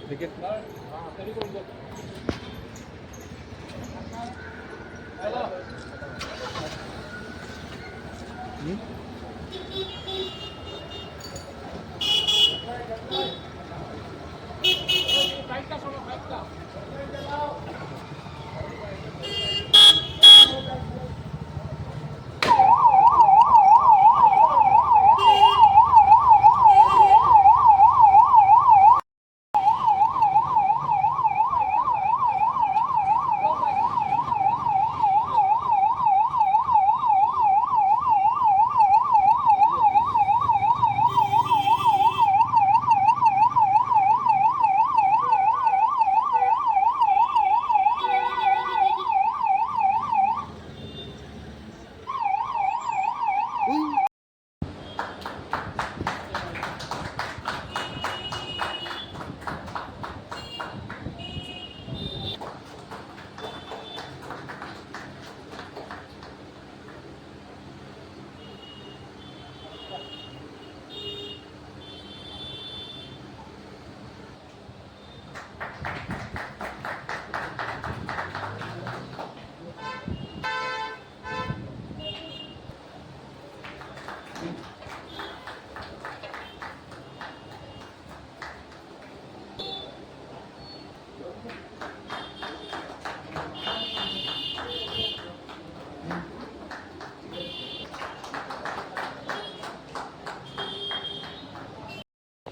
ठीक है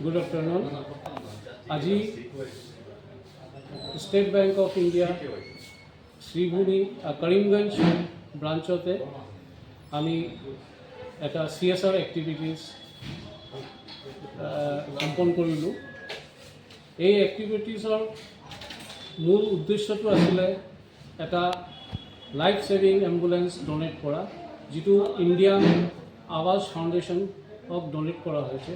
Good afternoon. আজি State Bank of India Sribhumi Karimganj ব্ৰাঞ্চতে আমি এটা CSR এক্টিভিটিজ সম্পন্ন কৰিলোঁ। এই এক্টিভিটিজৰ মূল উদ্দেশ্যটো আছিলে এটা লাইফ সেভিং এম্বুলেন্স ডোনেট কৰা, যিটো ইণ্ডিয়ান আৱাজ ফাউণ্ডেশ্যনক ডোনেট কৰা হৈছে।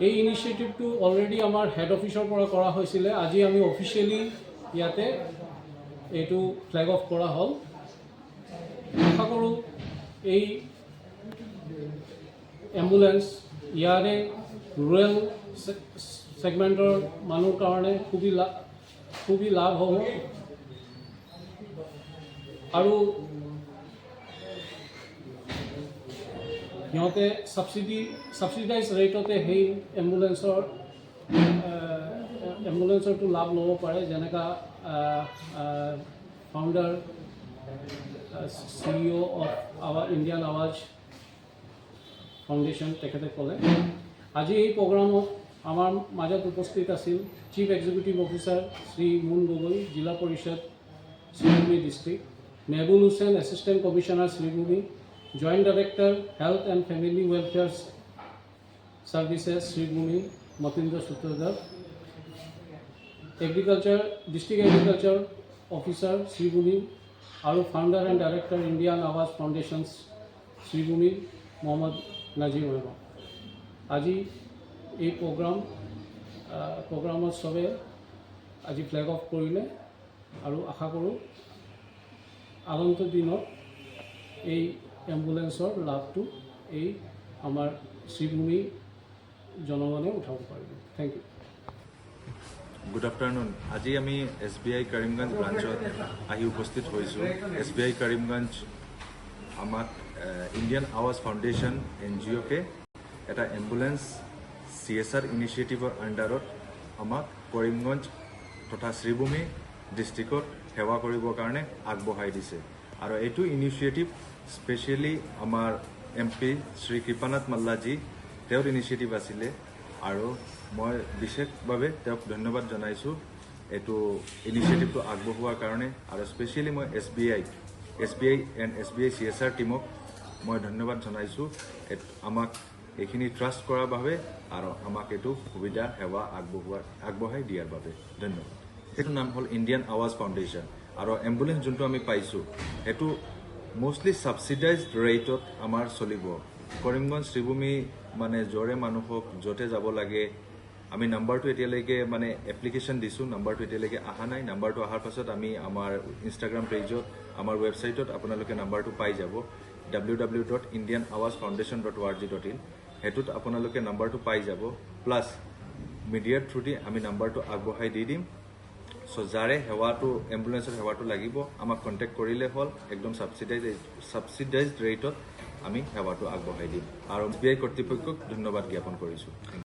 এই ইনিচিয়েটিভটো অলৰেডি আমাৰ হেড অফিচৰ পৰা কৰা হৈছিলে। আজি আমি অফিচিয়েলি ইয়াতে এইটো ফ্লেগ অফ কৰা হ'ল। আশা কৰোঁ এই এম্বুলেন্স ইয়াৰে ৰুৰেল ছেগমেণ্টৰ মানুহৰ কাৰণে খুবেই লাভ হ'ব আৰু সিহঁতে ছাবচিডাইজ ৰেটতে সেই এম্বুলেন্সৰটো লাভ ল'ব পাৰে। যেনেকা founder CEO of Indian Awaaz foundation তেখেতে ক'লে। আজি এই প্ৰগ্ৰামত আমাৰ মাজত উপস্থিত আছিল chief executive officer Shri Mun Gogoi, Zila Parishad Sribhumi district, Mehbul Hussain assistant commissioner Sribhumi, joint director health and family welfare services Sribhumi Motindra Sutradhar, district agriculture officer Sribhumi আৰু founder and director Indian Awaaz foundation Sribhumi Mohammad Nazim Ahmed. আজি এই প্ৰগ্ৰামত চবে আজি ফ্লেগ অফ কৰিলে আৰু আশা কৰোঁ আগন্তুক দিনত এই এম্বুলেন্সৰ লাভটো এই আমাৰ শ্ৰীভূমি জনগণে উঠাব পাৰিব। Thank you. Good afternoon. আজি আমি SBI কৰিমগঞ্জ ব্ৰাঞ্চত আহি উপস্থিত হৈছোঁ। SBI কৰিমগঞ্জ আমাক ইণ্ডিয়ান আৱাজ ফাউণ্ডেশ্যন NGOকে এটা এম্বুলেন্স CSR ইনিচিয়েটিভৰ আণ্ডাৰত আমাক কৰিমগঞ্জ তথা শ্ৰীভূমি ডিষ্ট্ৰিক্টত সেৱা কৰিবৰ কাৰণে আগবঢ়াই দিছে। আৰু এইটো ইনিচিয়েটিভ স্পেচিয়েলি আমাৰ MP শ্ৰী কৃপানাথ মাল্লাজী তেওঁৰ ইনিচিয়েটিভ আছিলে আৰু মই বিশেষভাৱে তেওঁক ধন্যবাদ জনাইছোঁ এইটো ইনিচিয়েটিভটো আগবঢ়োৱাৰ কাৰণে। আৰু স্পেচিয়েলি মই SBI এণ্ড SBI CSR টীমক মই ধন্যবাদ জনাইছোঁ আমাক এইখিনি ট্ৰাষ্ট কৰাৰ বাবে আৰু আমাক এইটো সুবিধা সেৱা আগবঢ়াই দিয়াৰ বাবে ধন্যবাদ। এইটো নাম হ'ল ইণ্ডিয়ান আৱাজ ফাউণ্ডেশ্যন আৰু এম্বুলেন্স যোনটো আমি পাইছোঁ সেইটো মোষ্টলি ছাবচিডাইজড ৰেটত আমাৰ চলিব। কৰিমগঞ্জ শ্ৰীভূমি মানে য'ৰে মানুহক য'তে যাব লাগে আমি নাম্বাৰটো এতিয়ালৈকে মানে এপ্লিকেশ্যন দিছোঁ, নাম্বাৰটো এতিয়ালৈকে অহা নাই। নাম্বাৰটো অহাৰ পাছত আমি আমাৰ ইনষ্টাগ্ৰাম পেজত আমাৰ ৱেবছাইটত আপোনালোকে নাম্বাৰটো পাই যাব www.indianawazfoundation.org.in সেইটোত আপোনালোকে নাম্বাৰটো পাই যাব। প্লাছ মিডিয়াৰ থ্ৰুদি আমি নাম্বাৰটো আগবঢ়াই দি দিম। চ' যাৰে সেৱাটো এম্বুলেঞ্চৰ সেৱাটো লাগিব আমাক কণ্টেক্ট কৰিলে হ'ল। একদম ছাবচিডাইজড ৰেটত আমি সেৱাটো আগবঢ়াই দিম আৰু SBI কৰ্তৃপক্ষক ধন্যবাদ জ্ঞাপন কৰিছোঁ।